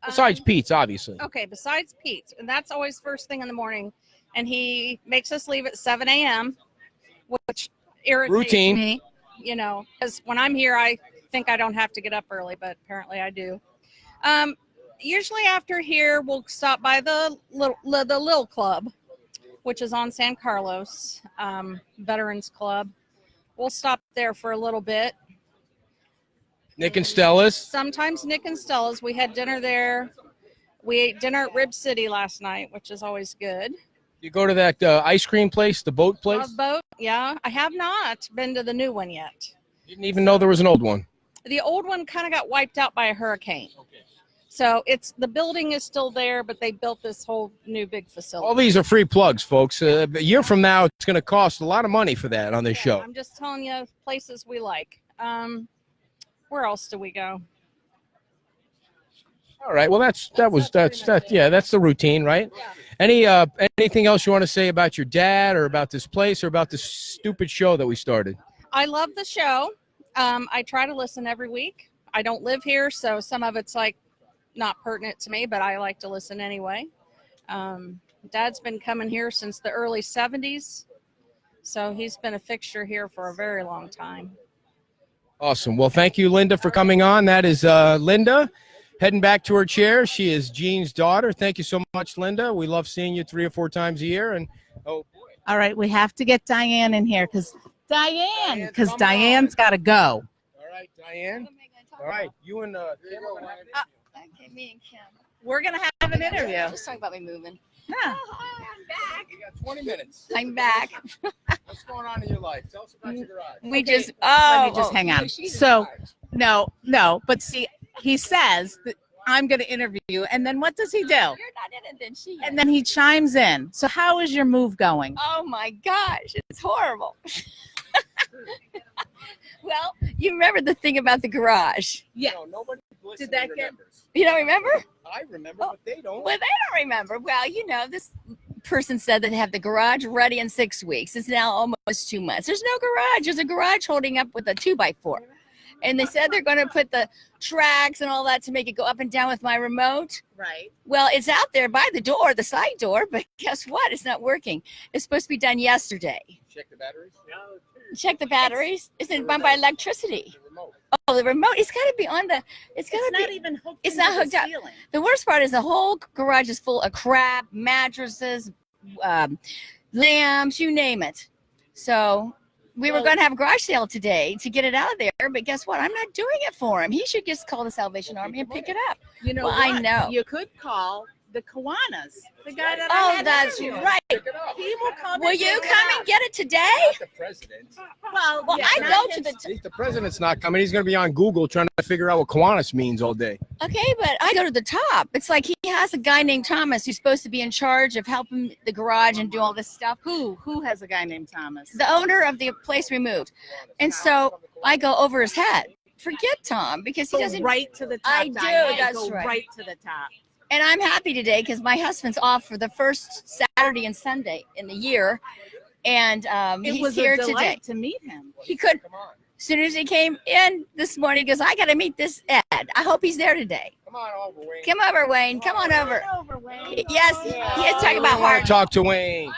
Besides Pete's, obviously. Okay, besides Pete's. And that's always first thing in the morning. And he makes us leave at 7 a.m., which irritates me, because when I'm here, I think I don't have to get up early, but apparently I do. Usually after here, we'll stop by the Lil Club, which is on San Carlos, Veterans Club. We'll stop there for a little bit. Nick and Stella's? Sometimes Nick and Stella's. We had dinner there. We ate dinner at Rib City last night, which is always good. You go to that ice cream place, the boat place? Boat, yeah. I have not been to the new one yet. Didn't even know there was an old one. The old one kind of got wiped out by a hurricane. Okay. So the building is still there, but they built this whole new big facility. All these are free plugs, folks. A year from now, it's going to cost a lot of money for that on this show. I'm just telling you places we like. Where else do we go? All right. Well, that's the routine, right? Yeah. Anything else you want to say about your dad or about this place or about this stupid show that we started? I love the show. I try to listen every week. I don't live here, so some of it's like not pertinent to me, but I like to listen anyway. Dad's been coming here since the early 70s, so he's been a fixture here for a very long time. Awesome. Well, thank you, Linda, for coming on. That is Linda heading back to her chair. She is Jean's daughter. Thank you so much, Linda. We love seeing you 3 or 4 times a year. And all right, we have to get Diane in here because Diane's got to go. All right, Diane. All right, you and Kim. Okay, me and Kim. We're gonna have an interview. Just talking about me moving. Yeah. Hi, I'm back. You got 20 minutes. I'm back. What's going on in your life? Tell us about your garage. We Okay, just let me just hang on. she's in So charge. no, but see, he says that I'm gonna interview you, and then what does he do? You're not in it, then she is. And then he chimes in. So how is your move going? Oh my gosh, it's horrible. Well, you remember the thing about the garage. Yeah. No, nobody Did that get- remembers. You don't remember? I remember, but they don't. Well, they don't remember. Well, this person said that they have the garage ready in 6 weeks. It's now almost 2 months. There's no garage. There's a garage holding up with a 2x4. And they said they're going to put the tracks and all that to make it go up and down with my remote. Right. Well, it's out there by the door, the side door, but guess what? It's not working. It's supposed to be done yesterday. Check the batteries. Check the batteries. It's run by electricity. The remote. Oh, the remote. It's got to be on the. It's got to It's not be. even hooked. It's into not hooked the up. ceiling. The worst part is the whole garage is full of crap, mattresses, lamps, you name it. So we were going to have a garage sale today to get it out of there, but guess what? I'm not doing it for him. He should just call the Salvation Army and pick it up. You know Well, what? I know. You could call the Kiwanis, the guy that Oh, I had that's interviewed. right. He will come. Will and you pick it come up. and get it today? The president. Well, Well, yeah, I not go to his- the The president's not coming. He's going to be on Google trying to figure out what Kiwanis means all day. Okay, but I go to the top. It's like he has a guy named Thomas who's supposed to be in charge of helping the garage and do all this stuff. Who has a guy named Thomas? The owner of the place we moved. And so I go over his head. Forget Tom because he Go doesn't. right to the top. I do, Diane. that's Go right. right to the top. And I'm happy today because my husband's off for the first Saturday and Sunday in the year. And It he's was here a delight today. to meet him. He could, as soon as he came in this morning, he goes, I got to meet this Ed. I hope he's there today. Come on over, Wayne. Come over, Wayne. Come on over. Wayne. Yes, he is talking about We want heart. to talk to Wayne.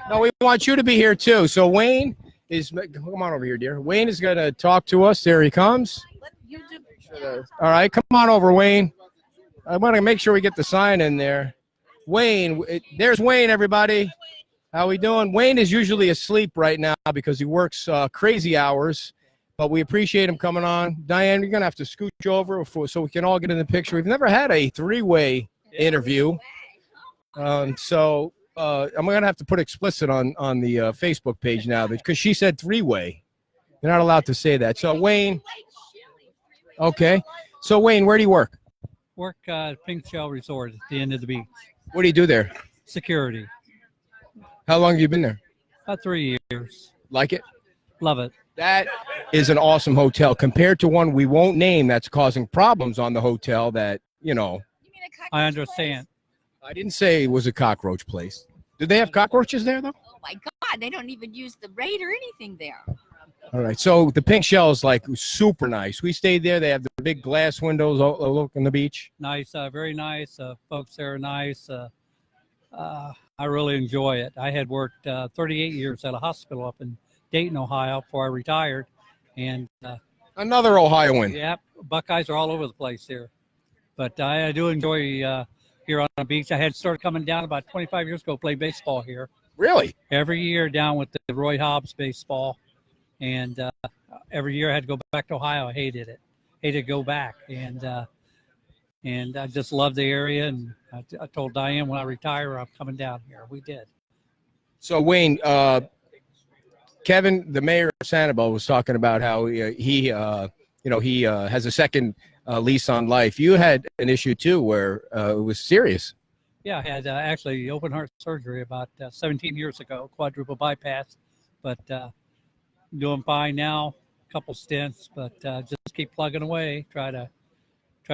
No, we want you to be here too. So Wayne is, come on over here, dear. Wayne is going to talk to us. There he comes. You do. All right, come on over, Wayne. I want to make sure we get the sign in there. Wayne, there's Wayne, everybody. How we doing? Wayne is usually asleep right now because he works crazy hours, but we appreciate him coming on. Diane, you're going to have to scooch over so we can all get in the picture. We've never had a three-way interview. So I'm going to have to put explicit on the Facebook page now because she said three-way. You're not allowed to say that. So, Wayne, okay. So, Wayne, where do you work? Work Pink Shell Resort at the end of the beach. What do you do there? Security. How long have you been there? About 3 years. Like it? Love it. That is an awesome hotel compared to one we won't name that's causing problems on the hotel that, you know. I understand. I didn't say it was a cockroach place. Do they have cockroaches there, though? Oh my God, they don't even use the rate or anything there. All right. So the Pink Shell is like super nice. We stayed there. They have the big glass windows overlooking the beach. Nice, very nice. Folks there are nice. I really enjoy it. I had worked 38 years at a hospital up in Dayton, Ohio before I retired. And Another Ohioan. yeah, Buckeyes are all over the place here. But I do enjoy here on the beach. I had started coming down about 25 years ago, play baseball here. Really? Every year down with the Roy Hobbs baseball. And every year I had to go back to Ohio. I hated it. Hated to go back. And I just love the area. And I told Diane when I retire, I'm coming down here. We did. So, Wayne, Kevin, the mayor of Sanibel, was talking about how he has a second lease on life. You had an issue, too, where it was serious. Yeah, I had actually open heart surgery about 17 years ago, quadruple bypass. But doing fine now, a couple stints, but just keep plugging away. Try to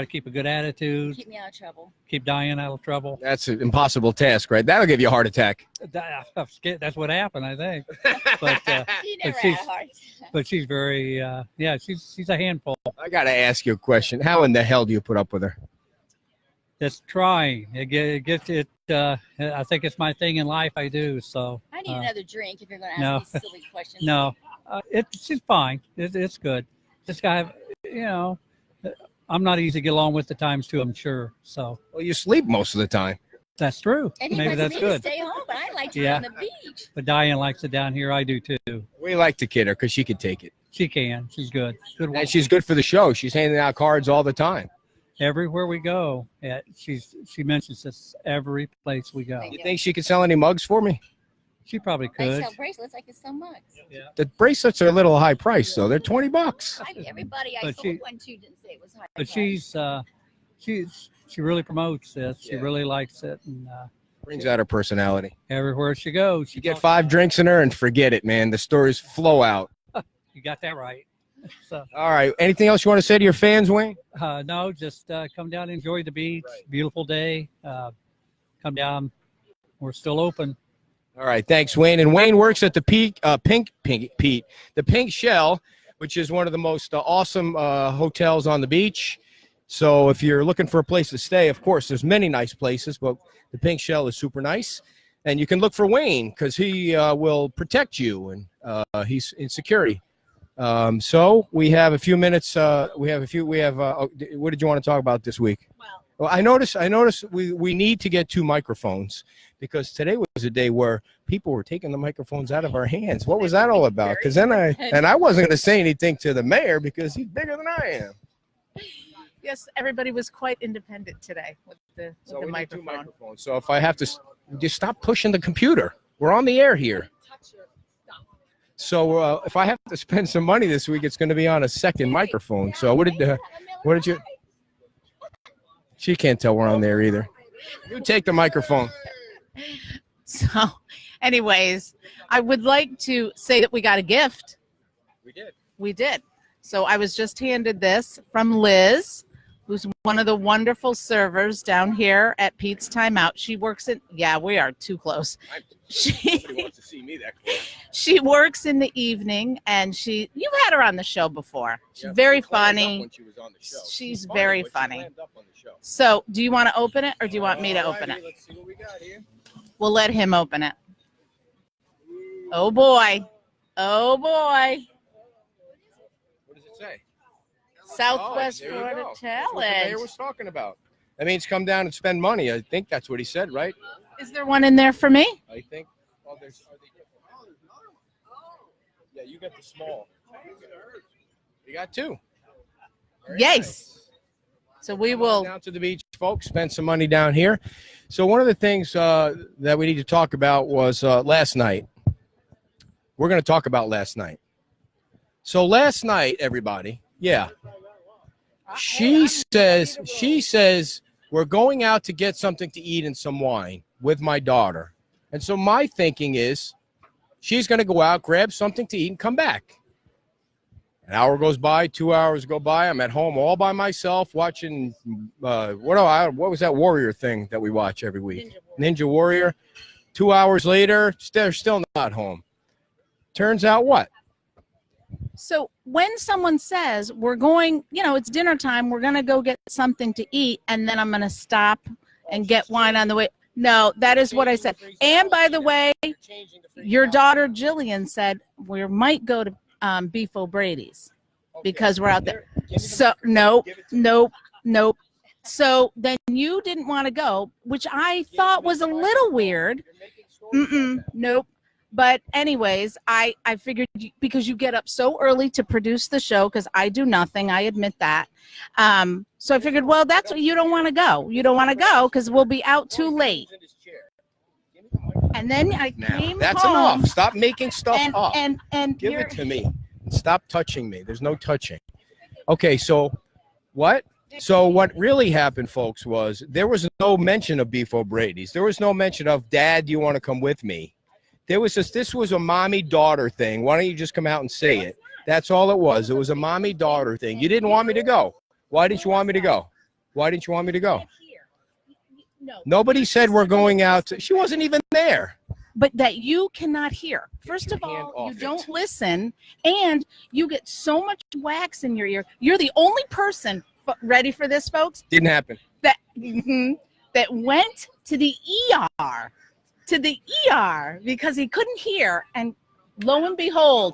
keep a good attitude. Keep me out of trouble. Keep Diane out of trouble. That's an impossible task, right? That'll give you a heart attack. That's what happened, I think. But She never she's- had a heart. but she's very she's a handful. I got to ask you a question. How in the hell do you put up with her? It's trying. It gets it. I think it's my thing in life. I do so. I need another drink if you're going to no. ask these silly questions. No, she's fine. It's good. This guy, I'm not easy to get along with at times too. I'm sure. So Well, you sleep most of the time. that's true. And he Maybe wants that's me good. to stay home, but I like to Yeah. be on the beach. But Diane likes it down here. I do too. We like to kid her because she can take it. She can. She's good. Good one. And she's good for the show. She's handing out cards all the time. Everywhere we go, she mentions this every place we go. You think she could sell any mugs for me? She probably They could. sell bracelets like it's so much. The bracelets are a little high priced, though. They're $20. Everybody I But sold she- one to didn't say it was high. But price. she really promotes this. She Yeah. really likes it, and Brings out her personality. everywhere she goes, she You get talks 5 about drinks in her and forget it, man. The stories flow out. it. You got that right. So All right. Anything else you want to say to your fans, Wayne? no, just come down, enjoy the beach. Beautiful day. Come down. We're still open. All right. Thanks, Wayne. And Wayne works at the Pink Shell, which is one of the most awesome hotels on the beach. So if you're looking for a place to stay, of course, there's many nice places, but the Pink Shell is super nice. And you can look for Wayne because he will protect you, and he's in security. So we have a few minutes. What did you want to talk about this week? Well, Well, I noticed we need to get 2 microphones because today was a day where people were taking the microphones out of our hands. What was that all about? Because then I wasn't going to say anything to the mayor because he's bigger than I am. Yes, everybody was quite independent today with the So we need 2 microphone. microphones. So if I have to, just stop pushing the computer. We're on the air here. So if I have to spend some money this week, it's going to be on a second microphone. So what did you? She can't tell we're on there either. You take the microphone. So, anyways, I would like to say that we got a gift. We did. We did. So I was just handed this from Liz, who's one of the wonderful servers down here at Pete's Timeout. She works in, yeah, we are too close. Nobody wants to see me that close. She works in the evening, and you've had her on the show before. She's very funny. When she was on the show. She's very but she funny. clammed up on the show. So do you want to open it, or do you want me to open it? Let's see what we got here. We'll let him open it. Oh, boy. Oh, boy. What does it say? Southwest there you Florida go. That's what the mayor Challenge. was talking about. That means come down and spend money. I think that's what he said, right? Is there one in there for me? I think. Oh, are they different? Yeah, you got the small. You got 2. Very Yes. nice. So we Come on will. down to the beach, folks. Spend some money down here. So one of the things that we need to talk about was last night. We're going to talk about last night. So last night, everybody, yeah. She says we're going out to get something to eat and some wine with my daughter. And so my thinking is she's going to go out, grab something to eat, and come back. An hour goes by, 2 hours go by. I'm at home all by myself watching what was that Warrior thing that we watch every week? Ninja Warrior. 2 hours later, they're still not home. Turns out what? So when someone says we're going, it's dinner time, we're going to go get something to eat, and then I'm going to stop and get wine on the way. No, that is what I said. And by the way, your daughter Jillian said we might go to Beef O'Brady's because we're out there. So nope. So then you didn't want to go, which I thought was a little weird. Nope. But anyways, I figured because you get up so early to produce the show, because I do nothing, I admit that. So I figured, well, that's what you don't want to go. You don't want to go because we'll be out too late. And then I came That's home. enough. Stop making stuff up. And Give it to me. Stop touching me. There's no touching. Okay, so what? So what really happened, folks, was there was no mention of Beef O'Brady's. There was no mention of, Dad, do you want to come with me? This was a mommy-daughter thing. Why don't you just come out and say it? That's all it was. It was a mommy-daughter thing. You didn't want me to go. Why didn't you want me to go? Why didn't you want me to go? Nobody said we're going out. She wasn't even there. But that you cannot hear. First of all, you don't listen, and you get so much wax in your ear. You're the only person, ready for this, folks? Didn't happen. That went to the ER. Because he couldn't hear, and lo and behold,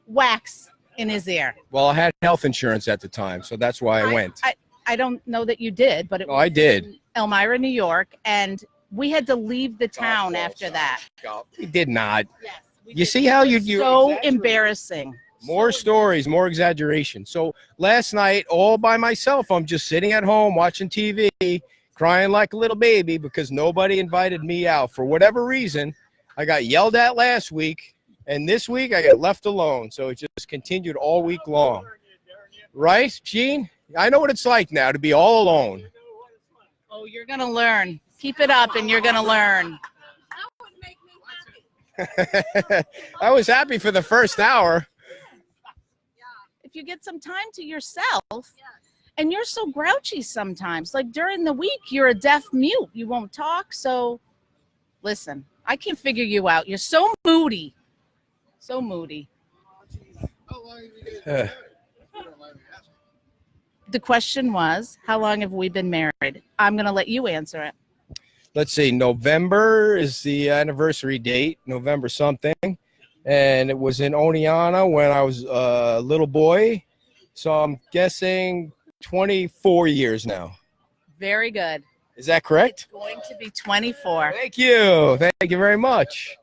wax in his ear. Well, I had health insurance at the time, so that's why I went. I don't know that you did, but it was I did. in Elmira, New York, and we had to leave the town after that. We did not. Yes, You see how you so exaggerate. embarrassing. More stories, more exaggeration. So last night, all by myself, I'm just sitting at home watching TV, crying like a little baby because nobody invited me out. For whatever reason, I got yelled at last week, and this week I got left alone. So it just continued all week long. Right, Gene? I know what it's like now to be all alone. Oh, you're going to learn. Keep it up, and you're going to learn. I was happy for the first hour. If you get some time to yourself, and you're so grouchy sometimes, like during the week, you're a deaf mute. You won't talk. So listen, I can figure you out. You're so moody. So moody. The question was, how long have we been married? I'm going to let you answer it. Let's see, November is the anniversary date, November something. And it was in Oneonta when I was a little boy. So I'm guessing 24 years now. Very good. Is that correct? It's going to be 24. Thank you. Thank you very much.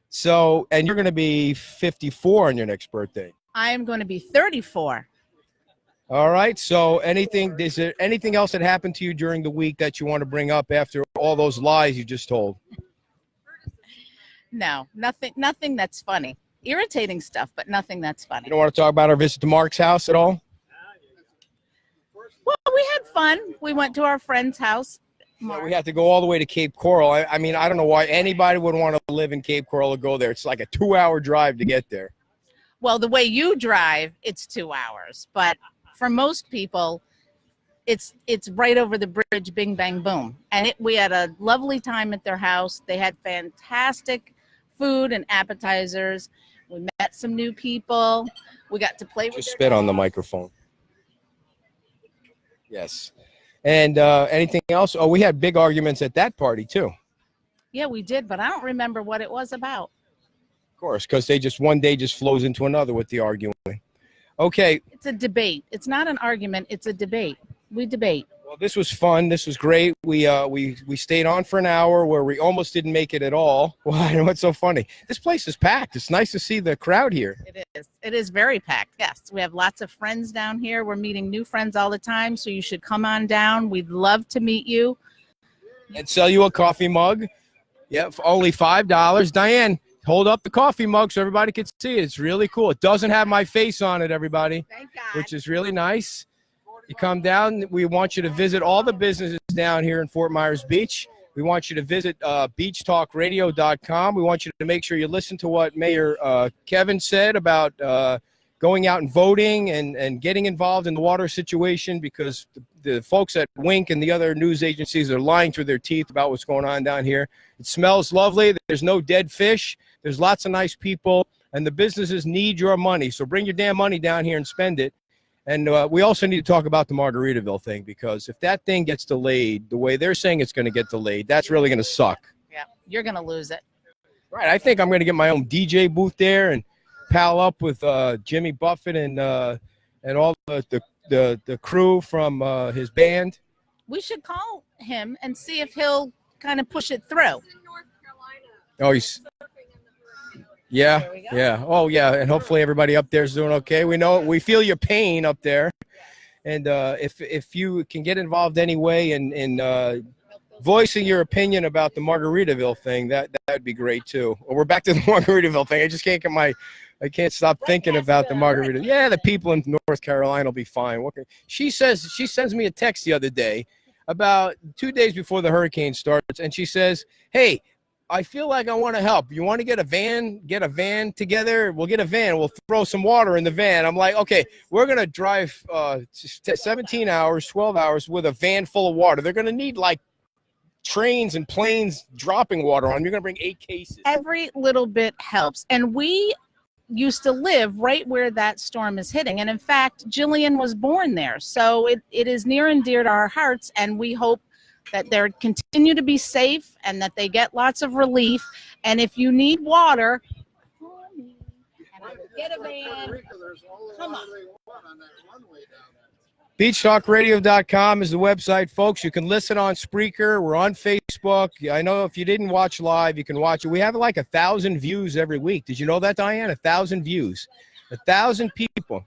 So, and you're going to be 54 on your next birthday. I am going to be 34. All right. So is there anything else that happened to you during the week that you want to bring up after all those lies you just told? No, nothing that's funny. Irritating stuff, but nothing that's funny. You don't want to talk about our visit to Mark's house at all? Well, we had fun. We went to our friend's house. Yeah, we had to go all the way to Cape Coral. I mean, I don't know why anybody would want to live in Cape Coral or go there. It's like a 2-hour drive to get there. Well, the way you drive, it's 2 hours. But for most people, it's right over the bridge, bing, bang, boom. And we had a lovely time at their house. They had fantastic food and appetizers. We met some new people. We got to play with Just their spit on the dogs. microphone. Yes. And anything else? Oh, we had big arguments at that party, too. Yeah, we did, but I don't remember what it was about. Of course, because one day just flows into another with the arguing. Okay. It's a debate. It's not an argument. It's a debate. We debate. Well, this was fun. This was great. We stayed on for an hour where we almost didn't make it at all. Well, I know what's so funny. This place is packed. It's nice to see the crowd here. It is. It is very packed. Yes, we have lots of friends down here. We're meeting new friends all the time, so you should come on down. We'd love to meet you. And sell you a coffee mug. Yeah, for only $5. Diane, hold up the coffee mug so everybody can see it. It's really cool. It doesn't have my face on it, everybody, Thank God. which is really nice. You come down. We want you to visit all the businesses down here in Fort Myers Beach. We want you to visit beachtalkradio.com. We want you to make sure you listen to what Mayor Kevin said about going out and voting and getting involved in the water situation, because the folks at Wink and the other news agencies are lying through their teeth about what's going on down here. It smells lovely. There's no dead fish. There's lots of nice people, and the businesses need your money. So bring your damn money down here and spend it. And we also need to talk about the Margaritaville thing, because if that thing gets delayed the way they're saying it's going to get delayed, that's really going to suck. Yeah, you're going to lose it. Right. I think I'm going to get my own DJ booth there and pal up with Jimmy Buffett and all the crew from his band. We should call him and see if he'll kind of push it through. Oh, yeah, yeah. Oh, yeah. And hopefully everybody up there is doing okay. We feel your pain up there. And if you can get involved anyway in voicing your opinion about the Margaritaville thing, that would be great too. Well, we're back to the Margaritaville thing. I just can't I can't stop thinking about the Margaritaville. Yeah, the people in North Carolina will be fine. She sends me a text the other day about 2 days before the hurricane starts, and she says, "Hey, I feel like I want to help. You want to get a van together? We'll get a van. We'll throw some water in the van." I'm like, okay, we're going to drive 17 hours, 12 hours with a van full of water. They're going to need like trains and planes dropping water on them. You're going to bring 8 cases. Every little bit helps. And we used to live right where that storm is hitting. And in fact, Jillian was born there. So it is near and dear to our hearts. And we hope that they continue to be safe and that they get lots of relief. And if you need water, call me and I will get a van. Come on. BeachTalkRadio.com is the website, folks. You can listen on Spreaker. We're on Facebook. I know if you didn't watch live, you can watch it. We have like 1,000 views every week. Did you know that, Diane? 1,000 views. 1,000 people.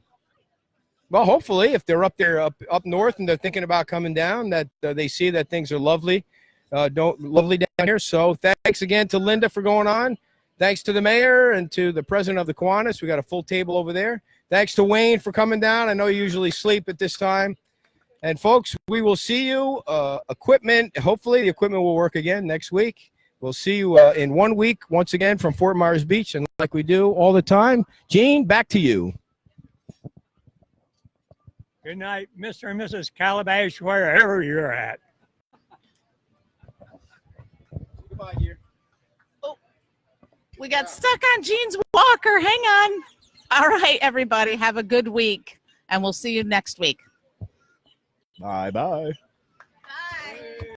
Well, hopefully, if they're up there, up north, and they're thinking about coming down, that they see that things are lovely, lovely down here. So thanks again to Linda for going on. Thanks to the mayor and to the president of the Kiwanis. We got a full table over there. Thanks to Wayne for coming down. I know you usually sleep at this time. And, folks, we will see you. Equipment, hopefully the equipment will work again next week. We'll see you in 1 week once again from Fort Myers Beach. And like we do all the time, Gene, back to you. Good night, Mr. and Mrs. Calabash, wherever you're at. Goodbye, dear. Oh, we got stuck on Gene's walker. Hang on. All right, everybody. Have a good week, and we'll see you next week. Bye-bye.